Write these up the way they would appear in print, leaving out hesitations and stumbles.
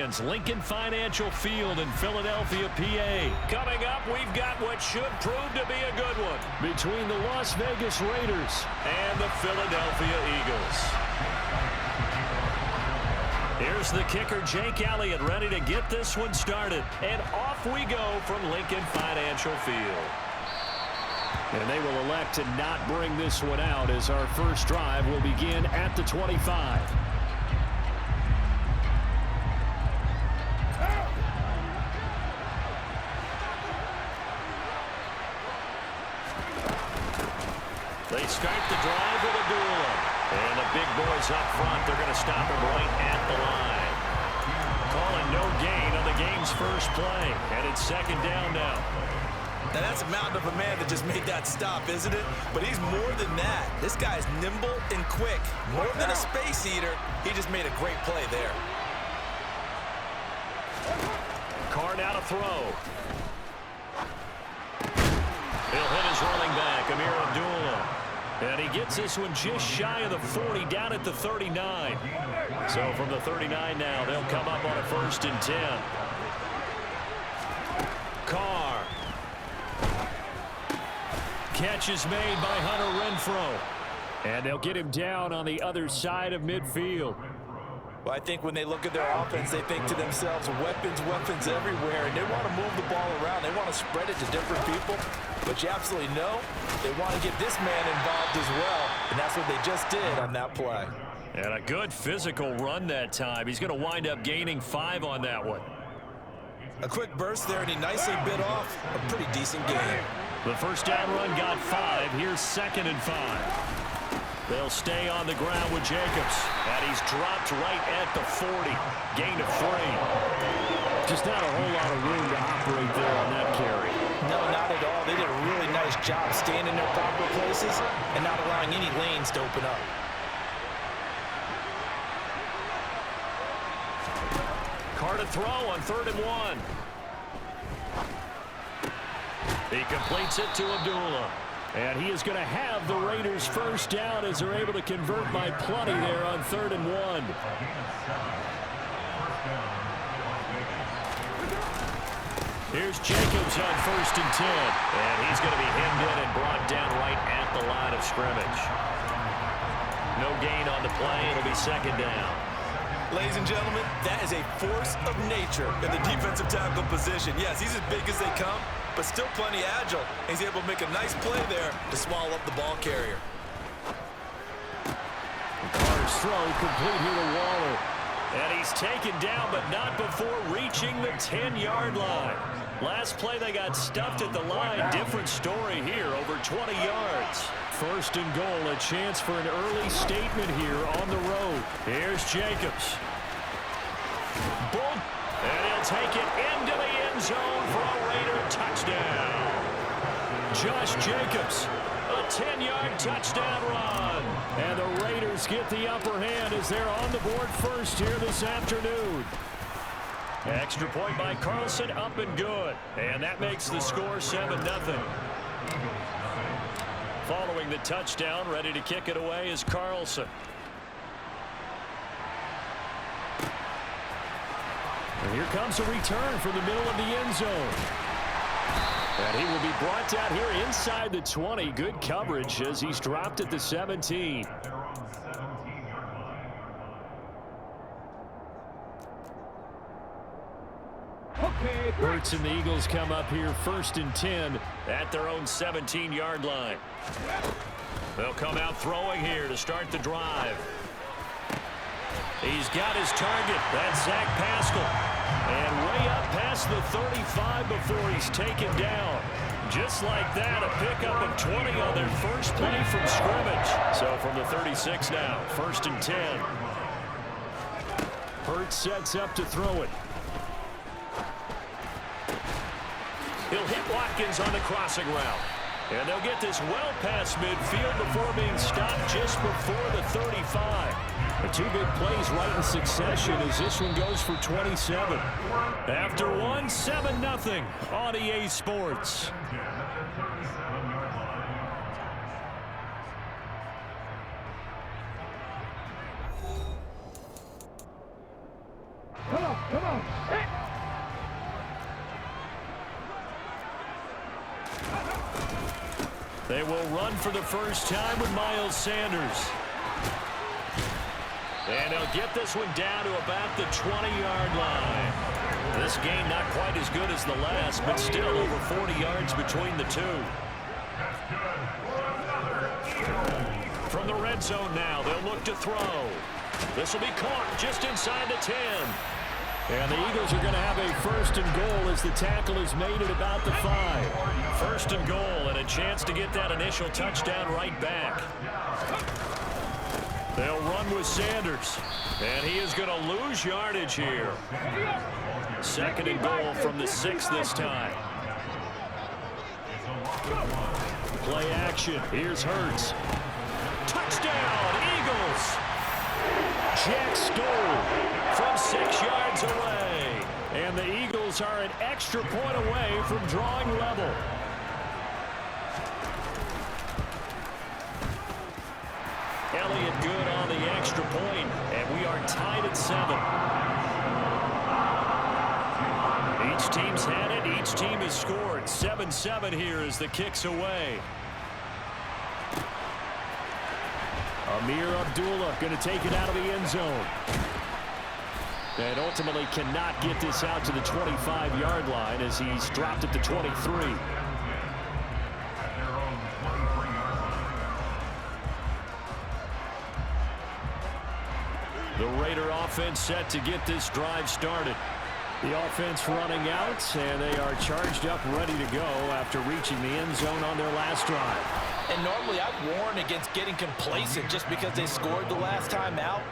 fans. Lincoln Financial Field in Philadelphia, PA. Coming up, we've got what should prove to be a good one between the Las Vegas Raiders and the Philadelphia Eagles. Here's the kicker, Jake Elliott, ready to get this one started. And off we go from Lincoln Financial Field. And they will elect to not bring this one out as our first drive will begin at the 25. They start the drive with a duel. And the big boys up front, they're going to stop him right at the line. Calling no gain on the game's first play. And it's second down now. Now that's a mountain of a man that just made that stop, isn't it? But he's more than that. This guy's nimble and quick. More than a space eater, he just made a great play there. Carr now to throw. He'll hit his running back, Amir Abdullah. And he gets this one just shy of the 40, down at the 39. So from the 39 now, they'll come up on a 1st and 10. Carr. Catch is made by Hunter Renfrow. And they'll get him down on the other side of midfield. Well, I think when they look at their offense, they think to themselves, weapons, weapons everywhere. And they want to move the ball around. They want to spread it to different people. But you absolutely know they want to get this man involved as well. And that's what they just did on that play. And a good physical run that time. He's going to wind up gaining 5 on that one. A quick burst there, and he nicely bit off a pretty decent game. The first down run got 5. Here's 2nd and 5. They'll stay on the ground with Jacobs. And he's dropped right at the 40. Gain of 3. Just not a whole lot of room to operate there on that carry. No, not at all. They did a really nice job staying in their proper places and not allowing any lanes to open up. Carr to throw on 3rd and 1. He completes it to Abdullah. And he is going to have the Raiders first down as they're able to convert by plenty there on 3rd and 1. Here's Jacobs on 1st and 10. And he's going to be hemmed in and brought down right at the line of scrimmage. No gain on the play. It'll be 2nd down. Ladies and gentlemen, that is a force of nature in the defensive tackle position. Yes, he's as big as they come, but still plenty agile. He's able to make a nice play there to swallow up the ball carrier. Carr's throw complete here to Waller. And he's taken down, but not before reaching the 10-yard line. Last play, they got stuffed at the line. Different story here, over 20 yards. 1st and goal, a chance for an early statement here on the road. Here's Jacobs. Boom. And he'll take it into the end zone for a Raider touchdown. Josh Jacobs, a 10-yard touchdown run. And the Raiders get the upper hand as they're on the board first here this afternoon. Extra point by Carlson, up and good. And that makes the score 7-0. Following the touchdown, ready to kick it away is Carlson. And here comes a return from the middle of the end zone. And he will be brought down here inside the 20. Good coverage as he's dropped at the 17. Hurts and the Eagles come up here 1st and 10 at their own 17-yard line. They'll come out throwing here to start the drive. He's got his target. That's Zach Pascal. And way up past the 35 before he's taken down. Just like that, a pickup of 20 on their first play from scrimmage. So from the 36 now, 1st and 10. Hurts sets up to throw it. He'll hit Watkins on the crossing route. And they'll get this well past midfield before being stopped just before the 35. The 2 big plays right in succession as this one goes for 27. After one, 7-0 on EA Sports. Come on. They will run for the first time with Miles Sanders. And he'll get this one down to about the 20-yard line. This game not quite as good as the last, but still over 40 yards between the two. From the red zone now, they'll look to throw. This will be caught just inside the 10. And the Eagles are going to have a first and goal as the tackle is made at about the 5. First and goal and a chance to get that initial touchdown right back. They'll run with Sanders. And he is going to lose yardage here. Second and goal from the 6 this time. Play action. Here's Hurts. Touchdown, Eagles. Jack Stoll from 6 yards away. And the Eagles are an extra point away from drawing level. Elliott good on the extra point, and we are tied at 7. Each team's had it. Each team has scored. 7-7 here as the kick's away. Amir Abdullah going to take it out of the end zone. And ultimately cannot get this out to the 25-yard line as he's dropped at the 23. The Raider offense set to get this drive started. The offense running out, and they are charged up, ready to go after reaching the end zone on their last drive. And normally I'd warn against getting complacent just because they scored the last time out.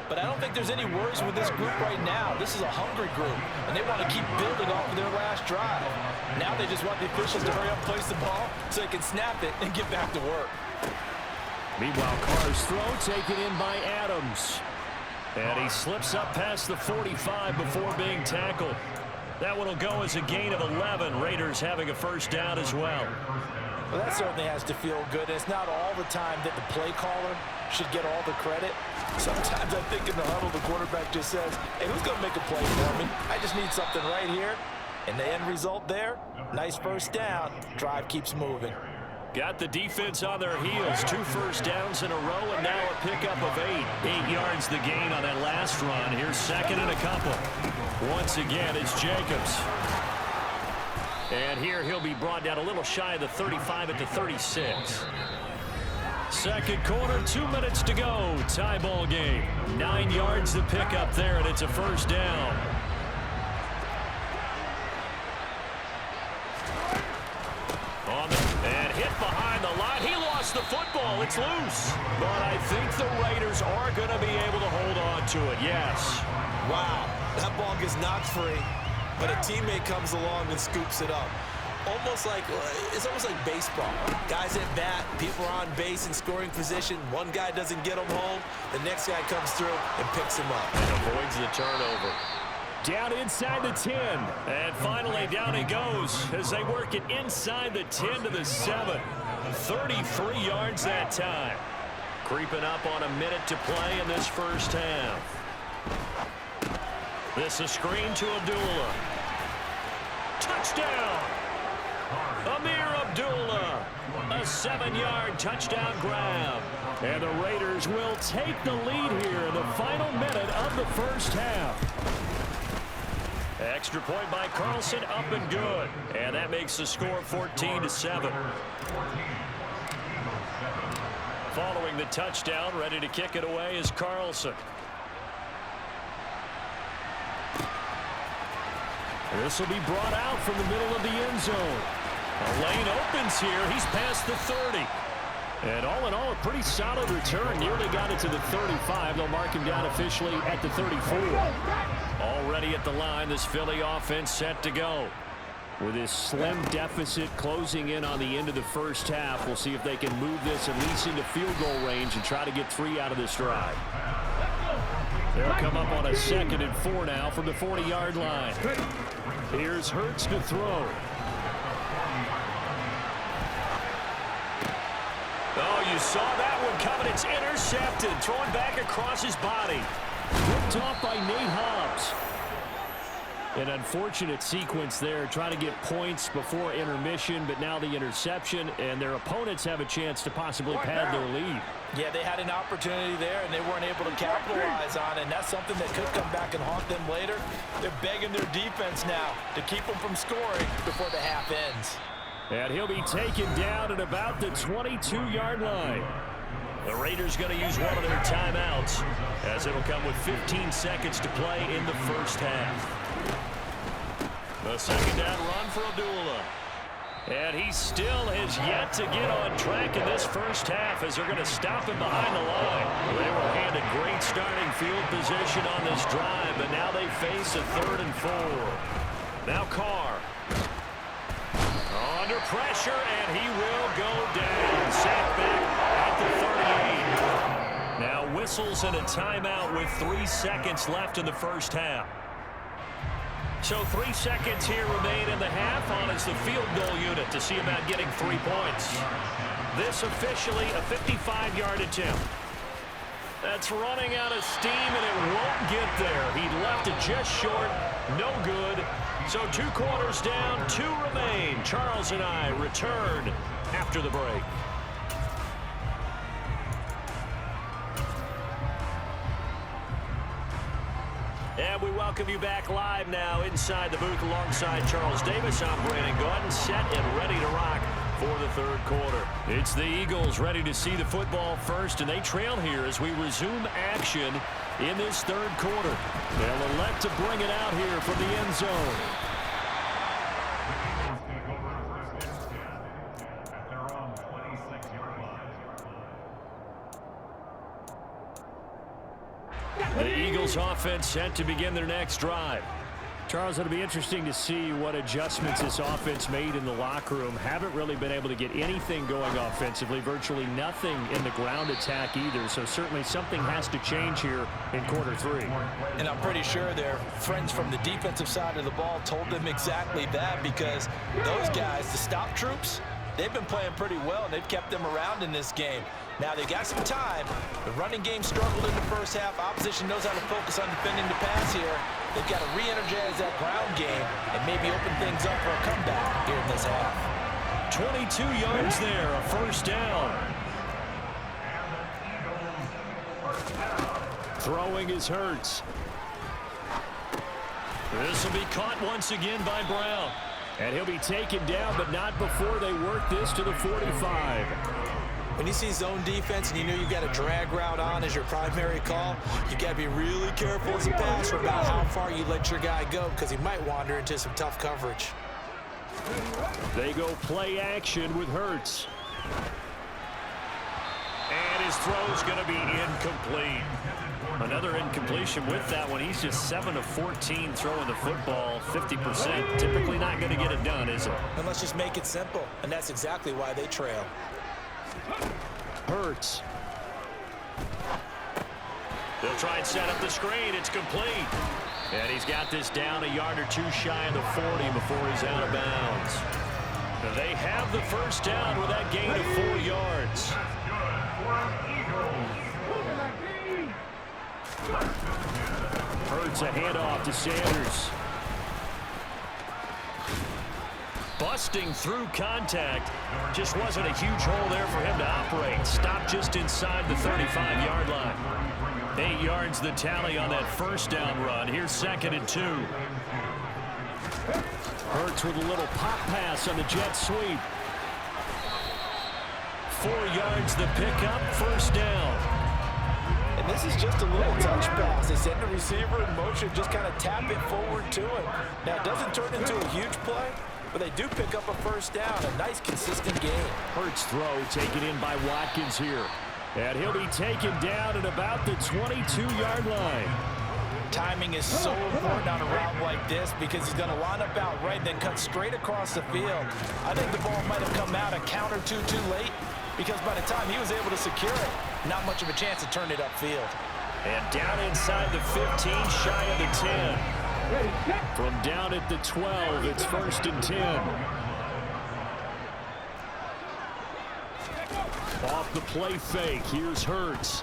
But I don't think there's any worries with this group right now. This is a hungry group, and they want to keep building off of their last drive. Now they just want the officials to hurry up, place the ball, so they can snap it and get back to work. Meanwhile, Carr's throw taken in by Adams. And he slips up past the 45 before being tackled. That one will go as a gain of 11. Raiders having a first down as well. Well, that certainly has to feel good. It's not all the time that the play caller should get all the credit. Sometimes I think in the huddle, the quarterback just says, hey, who's going to make a play for me? I just need something right here. And the end result there, nice first down. Drive keeps moving. Got the defense on their heels. 2 first downs in a row, and now a pickup of 8. 8 yards the gain on that last run. Here's second and a couple. Once again, it's Jacobs. And here he'll be brought down a little shy of the 35 at the 36. Second quarter, 2 minutes to go. Tie ball game. 9 yards to pick up there, and it's a first down. And hit behind the line. He lost the football. It's loose. But I think the Raiders are going to be able to hold on to it. Yes. Wow. That ball gets knocked free, but a teammate comes along and scoops it up. It's almost like baseball. Guys at bat, people are on base in scoring position. One guy doesn't get him home. The next guy comes through and picks him up. And avoids the turnover. Down inside the 10. And finally down he goes as they work it inside the 10 to the 7. 33 yards that time. Creeping up on a minute to play in this first half. This a screen to Abdullah. Touchdown! Amir Abdullah. A 7-yard touchdown grab. And the Raiders will take the lead here in the final minute of the first half. Extra point by Carlson, up and good. And that makes the score 14-7. Following the touchdown, ready to kick it away is Carlson. This will be brought out from the middle of the end zone. A lane opens here. He's past the 30. And all in all, a pretty solid return. Nearly got it to the 35. They'll mark him down officially at the 34. Already at the line, this Philly offense set to go. With this slim deficit closing in on the end of the first half, we'll see if they can move this at least into field goal range and try to get 3 out of this drive. They'll come up on a 2nd and 4 now from the 40-yard line. Here's Hurts to throw. Oh, you saw that one coming. It's intercepted. Thrown back across his body. Ripped off by Nate Hobbs. An unfortunate sequence there, trying to get points before intermission, but now the interception, and their opponents have a chance to possibly pad their lead. Yeah, they had an opportunity there, and they weren't able to capitalize on it, and that's something that could come back and haunt them later. They're begging their defense now to keep them from scoring before the half ends. And he'll be taken down at about the 22-yard line. The Raiders going to use one of their timeouts, as it'll come with 15 seconds to play in the first half. The second down run for Abdullah. And he still has yet to get on track in this first half as they're going to stop him behind the line. They were handed great starting field position on this drive, but now they face a 3rd and 4. Now Carr. Under pressure, and he will go down. Sacked back at the 38. Now whistles and a timeout with 3 seconds left in the first half. So 3 seconds here remain in the half on as the field goal unit to see about getting 3 points. This officially a 55-yard attempt. That's running out of steam, and it won't get there. He left it just short. No good. So 2 quarters down, 2 remain. Charles and I return after the break. And we welcome you back live now inside the booth alongside Charles Davis. I'm Brandon Gordon, set and ready to rock for the 3rd quarter. It's the Eagles ready to see the football first, and they trail here as we resume action in this 3rd quarter. They'll elect to bring it out here from the end zone. The Eagles offense set to begin their next drive. Charles, it'll be interesting to see what adjustments this offense made in the locker room. Haven't really been able to get anything going offensively, virtually nothing in the ground attack either. So certainly something has to change here in quarter 3. And I'm pretty sure their friends from the defensive side of the ball told them exactly that, because those guys, the stop troops, they've been playing pretty well, and they've kept them around in this game. Now they got some time. The running game struggled in the first half. Opposition knows how to focus on defending the pass here. They've got to re-energize that ground game and maybe open things up for a comeback here in this half. 22 yards there, a first down. Throwing is Hurts. This will be caught once again by Brown. And he'll be taken down, but not before they work this to the 45. When you see zone defense and you know you've got a drag route on as your primary call, you've got to be really careful as a passer about how far you let your guy go, because he might wander into some tough coverage. They go play action with Hurts. And his throw's going to be incomplete. Another incompletion with that one. He's just 7 of 14 throwing the football, 50%. Typically not going to get it done, is it? And let's just make it simple, and that's exactly why they trail. Hurts. They'll try and set up the screen. It's complete. And he's got this down a yard or 2 shy of the 40 before he's out of bounds. They have the first down with that gain of 4 yards. Hurts a handoff to Sanders. Busting through contact. Just wasn't a huge hole there for him to operate. Stopped just inside the 35-yard line. 8 yards the tally on that first down run. Here's 2nd and 2. Hurts with a little pop pass on the jet sweep. 4 yards the pickup, first down. And this is just a little touch pass. They send the receiver in motion, just kind of tap it forward to him. Now, it doesn't turn into a huge play, but they do pick up a first down. A nice, consistent game. Hurts throw taken in by Watkins here. And he'll be taken down at about the 22-yard line. Timing is so important on a route like this, because he's going to line up out right, then cut straight across the field. I think the ball might have come out a count or two too late, because by the time he was able to secure it, not much of a chance to turn it upfield. And down inside the 15, shy of the 10. From down at the 12, it's 1st and 10. Off the play fake, here's Hurts.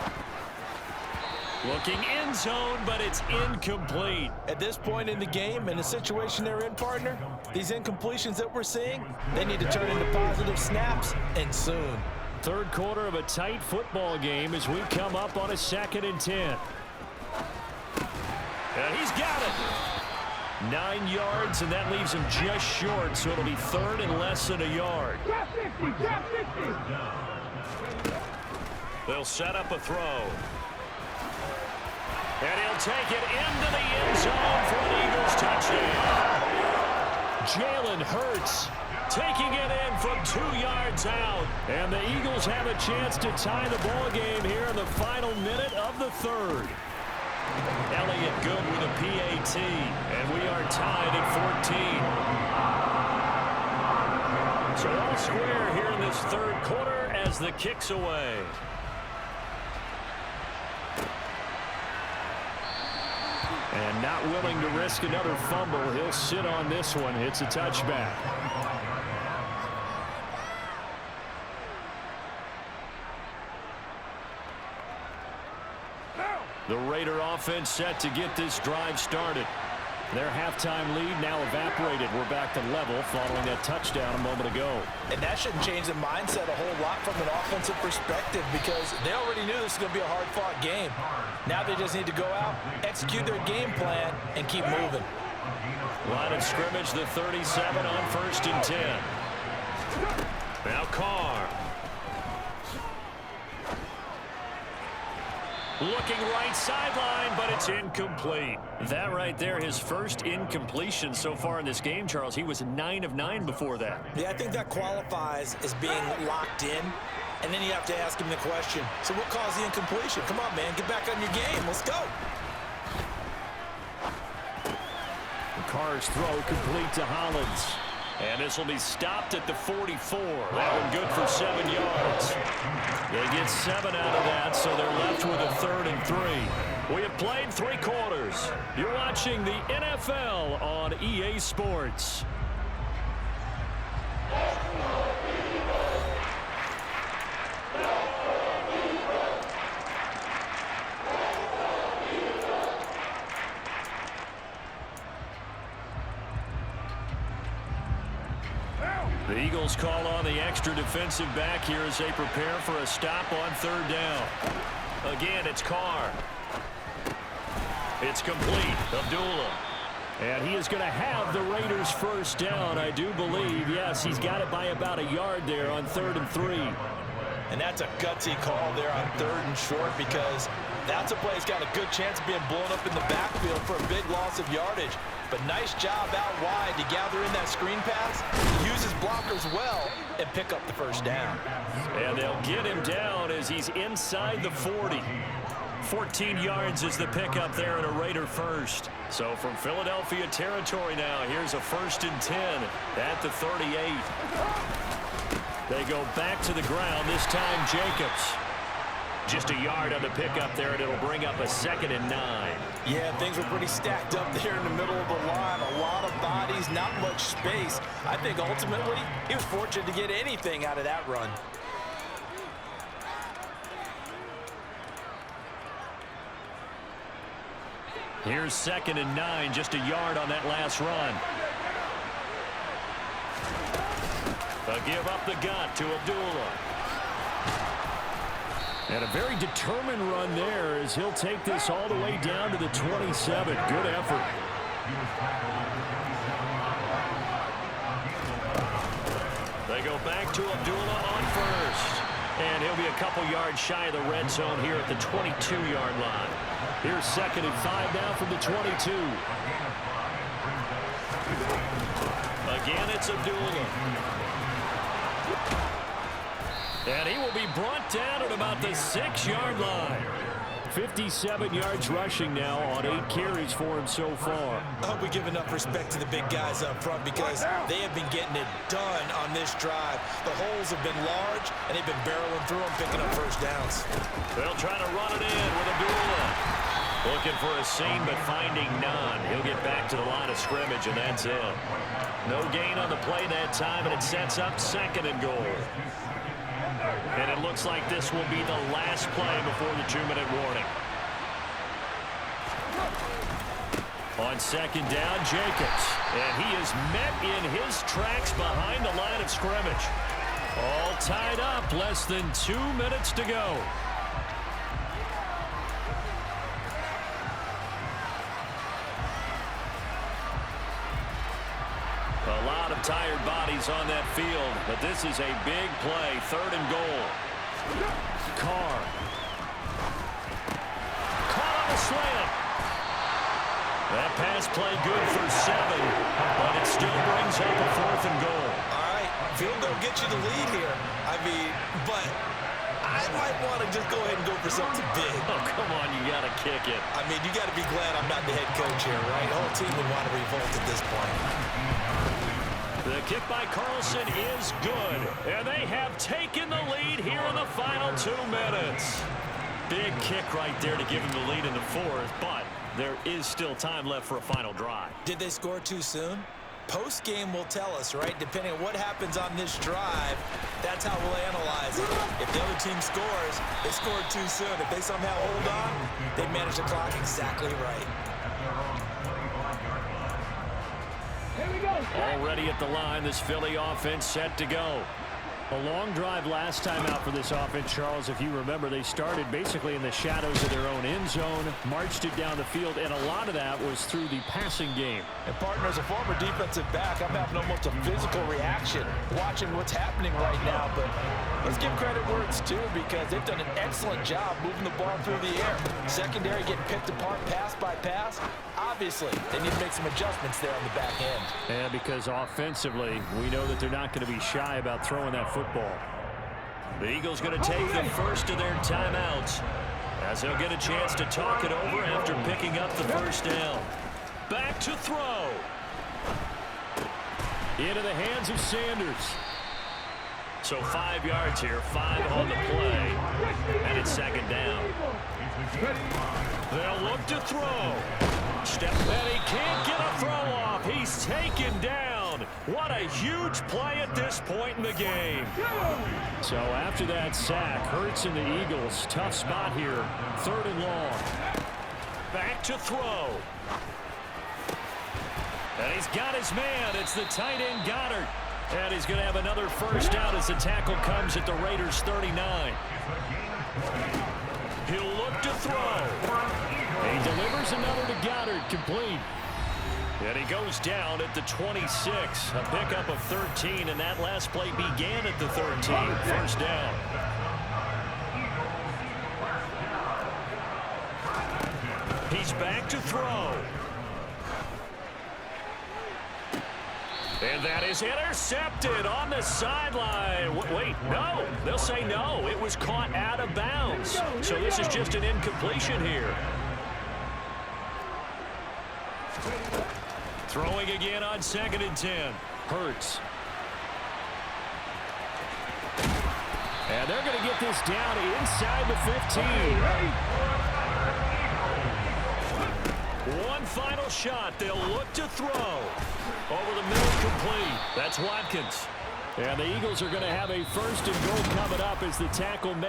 Looking end zone, but it's incomplete. At this point in the game, in the situation they're in, partner, these incompletions that we're seeing, they need to turn into positive snaps, and soon. Third quarter of a tight football game as we come up on a 2nd and 10. And he's got it. 9 yards, and that leaves him just short, so it'll be 3rd and less than a yard. They'll set up a throw. And he'll take it into the end zone for an Eagles touchdown. Jalen Hurts taking it in from 2 yards out. And the Eagles have a chance to tie the ball game here in the final minute of the 3rd. Elliott good with a PAT. And we are tied at 14. So all square here in this 3rd quarter as the kick's away. And not willing to risk another fumble. He'll sit on this one. It's a touchback. The Raider offense set to get this drive started. Their halftime lead now evaporated. We're back to level following that touchdown a moment ago. And that shouldn't change the mindset a whole lot from an offensive perspective because they already knew this was going to be a hard-fought game. Now they just need to go out, execute their game plan, and keep moving. Line of scrimmage, the 37 on 1st and 10. Now Carr. Looking right sideline, but it's incomplete. That right there, his first incompletion so far in this game, Charles. He was 9 of 9 before that. Yeah, I think that qualifies as being locked in. And then you have to ask him the question, so what caused the incompletion? Come on, man, get back on your game. Let's go. Carr's throw complete to Hollins. And this will be stopped at the 44. That one good for 7 yards. They get 7 out of that, so they're left with a 3rd and 3. We have played 3 quarters. You're watching the NFL on EA Sports. The Eagles call on the extra defensive back here as they prepare for a stop on 3rd down. Again, it's Carr. It's complete. Abdullah. And he is going to have the Raiders' 1st down, I do believe. Yes, he's got it by about a yard there on 3rd and 3. And that's a gutsy call there on 3rd and short because that's a play that's got a good chance of being blown up in the backfield for a big loss of yardage. But nice job out wide to gather in that screen pass, use his blockers well, and pick up the 1st down. And they'll get him down as he's inside the 40. 14 yards is the pickup there and a Raider 1st. So from Philadelphia territory now, here's a 1st and 10 at the 38. They go back to the ground, this time Jacobs. Just a yard on the pickup there, and it'll bring up a 2nd and 9. Yeah, things were pretty stacked up there in the middle of the line. A lot of bodies, not much space. I think ultimately he was fortunate to get anything out of that run. Here's 2nd and 9, just a yard on that last run. They'll give up the gut to Abdullah. And a very determined run there as he'll take this all the way down to the 27. Good effort. They go back to Abdullah on 1st. And he'll be a couple yards shy of the red zone here at the 22-yard line. Here's 2nd and 5 now from the 22. Again, it's Abdullah. And he will be brought down at about the 6-yard line. 57 yards rushing now on 8 carries for him so far. I hope we give enough respect to the big guys up front because they have been getting it done on this drive. The holes have been large, and they've been barreling through them, picking up 1st downs. They'll try to run it in with Abdullah. Looking for a seam, but finding none. He'll get back to the line of scrimmage, and that's it. No gain on the play that time, and it sets up 2nd and goal. And it looks like this will be the last play before the 2-minute warning. On second down, Jacobs. And he is met in his tracks behind the line of scrimmage. All tied up, less than 2 minutes to go. A lot of tired bodies on that field, but this is a big play, 3rd and goal. Carr. Caught on the slant. That pass play good for 7, but it still brings up a 4th and goal. All right, field goal get you the lead here. I mean, but I might want to just go ahead and go for something big. Oh, come on, you got to kick it. I mean, you got to be glad I'm not the head coach here, right? The whole team would want to revolt at this point. The kick by Carlson is good, and they have taken the lead here in the final 2 minutes. Big kick right there to give them the lead in the 4th, but there is still time left for a final drive. Did they score too soon? Post-game will tell us, right? Depending on what happens on this drive, that's how we'll analyze it. If the other team scores, they scored too soon. If they somehow hold on, they manage the clock exactly right. Already at the line, this Philly offense set to go. A long drive last time out for this offense, Charles. If you remember, they started basically in the shadows of their own end zone, marched it down the field, and a lot of that was through the passing game. And partner, as a former defensive back, I'm having almost a physical reaction watching what's happening right now. But let's give credit where it's due, because they've done an excellent job moving the ball through the air. Secondary getting picked apart pass by pass. Obviously, they need to make some adjustments there on the back end. And because offensively, we know that they're not going to be shy about throwing that football. The Eagles going to take the first of their timeouts, as they'll get a chance to talk it over after picking up the first down. Back to throw. Into the hands of Sanders. So 5 yards here, 5 on the play, and it's 2nd down. They'll look to throw. Step, and he can't get a throw off. He's taken down. What a huge play at this point in the game. So after that sack, Hurts and the Eagles, tough spot here. 3rd and long. Back to throw. And he's got his man. It's the tight end Goddard. And he's going to have another first down as the tackle comes at the Raiders' 39. He'll look to throw. He delivers another to Goddard, complete. And he goes down at the 26. A pickup of 13, and that last play began at the 13. First down. He's back to throw. And that is intercepted on the sideline. Wait, no. They'll say no. It was caught out of bounds. So this is just an incompletion here. Throwing again on 2nd and 10. Hurts. And they're going to get this down inside the 15. One final shot. They'll look to throw. Over the middle, complete. That's Watkins. And the Eagles are going to have a 1st and goal coming up as the tackle